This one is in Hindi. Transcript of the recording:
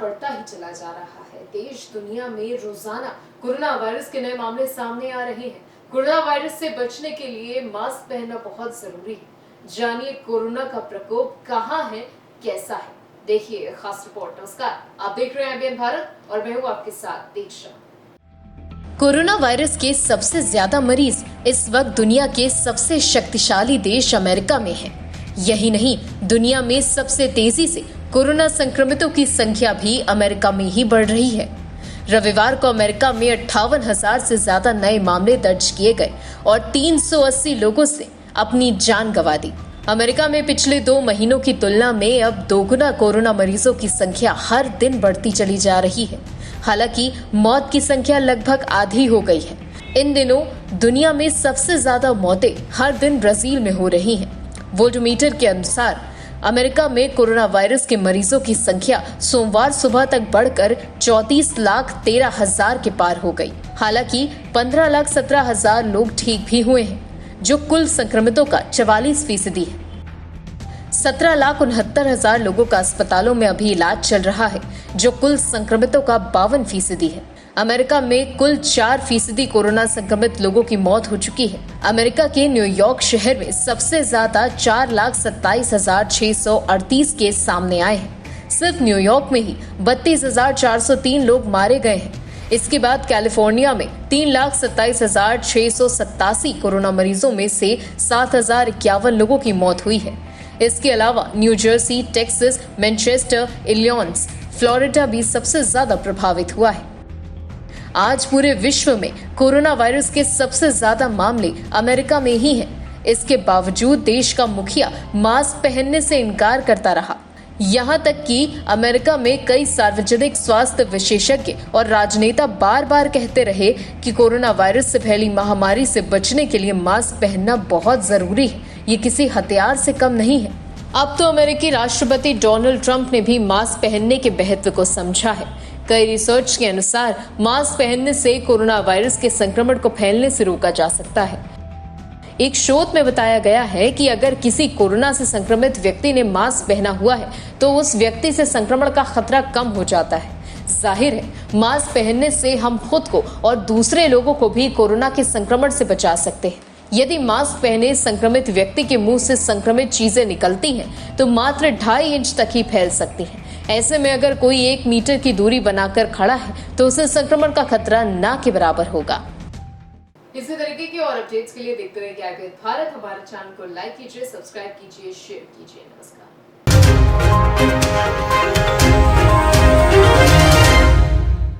बढ़ता ही चला जा रहा है। देश दुनिया में रोजाना कोरोना वायरस के नए मामले सामने आ रहे हैं। कोरोना वायरस से बचने के लिए मास्क पहनना बहुत जरूरी है। जानिए कोरोना का प्रकोप कहाँ है, कैसा है, देखिए खास रिपोर्ट। नमस्कार, आप देख रहे हैं एबीएन भारत और मैं हूँ आपके साथ दीक्षा। कोरोना वायरस के सबसे ज्यादा मरीज इस वक्त दुनिया के सबसे शक्तिशाली देश अमेरिका में हैं। यही नहीं, दुनिया में सबसे तेजी से कोरोना संक्रमितों की संख्या भी अमेरिका में ही बढ़ रही है। रविवार को अमेरिका में 58,000 से ज्यादा नए मामले दर्ज किए गए और 380 लोगों से अपनी जान गंवा दी। अमेरिका में पिछले 2 महीनों की तुलना में अब दोगुना कोरोना मरीजों की संख्या हर दिन बढ़ती चली जा रही है। हालांकि मौत की संख्या लगभग आधी हो गई है। इन दिनों दुनिया में सबसे ज्यादा मौतें हर दिन ब्राजील में हो रही हैं। वोल्टमीटर के अनुसार अमेरिका में कोरोना वायरस के मरीजों की संख्या सोमवार सुबह तक बढ़कर 34,13,000 के पार हो गई। हालांकि 15,17,000 लोग ठीक भी हुए हैं, जो कुल संक्रमितों का 44% है। 17,69,000 लोगों का अस्पतालों में अभी इलाज चल रहा है, जो कुल संक्रमितों का 52% है। अमेरिका में कुल 4% कोरोना संक्रमित लोगों की मौत हो चुकी है। अमेरिका के न्यूयॉर्क शहर में सबसे ज्यादा 4,27,638 केस सामने आए हैं। सिर्फ न्यूयॉर्क में ही 32,403 लोग मारे गए हैं। इसके बाद कैलिफोर्निया में 3,27,687 कोरोना मरीजों में से 7,051 लोगों की मौत हुई है। इसके अलावा new Jersey, Texas, Manchester, Illinois, Florida भी सबसे ज्यादा प्रभावित हुआ है। आज पूरे विश्व में कोरोना वायरस के सबसे ज्यादा मामले अमेरिका में ही हैं। इसके बावजूद देश का मुखिया मास्क पहनने से इनकार करता रहा। यहाँ तक कि अमेरिका में कई सार्वजनिक स्वास्थ्य विशेषज्ञ और राजनेता बार बार कहते रहे कि कोरोना वायरस से फैली महामारी से बचने के लिए मास्क पहनना बहुत जरूरी है। ये किसी हथियार से कम नहीं है। अब तो अमेरिकी राष्ट्रपति डोनाल्ड ट्रंप ने भी मास्क पहनने के महत्व को समझा है। कई रिसर्च के अनुसार मास्क पहनने से कोरोना वायरस के संक्रमण को फैलने से रोका जा सकता है। एक शोध में बताया गया है कि अगर किसी कोरोना से संक्रमित व्यक्ति ने मास्क पहना हुआ है तो उस व्यक्ति से संक्रमण का खतरा कम हो जाता है। जाहिर है, मास्क पहनने से हम खुद को और दूसरे लोगों को भी कोरोना के संक्रमण से बचा सकते हैं। यदि मास्क पहने संक्रमित व्यक्ति के मुंह से संक्रमित चीजें निकलती हैं तो मात्र 2.5 इंच तक ही फैल सकती हैं। ऐसे में अगर कोई 1 मीटर की दूरी बनाकर खड़ा है तो उसे संक्रमण का खतरा ना के बराबर होगा। इसी तरीके की और अपडेट्स के लिए देखते रहिए एबीएन भारत। हमारे चैनल को लाइक कीजिए, सब्सक्राइब कीजिए, शेयर कीजिए। नमस्कार।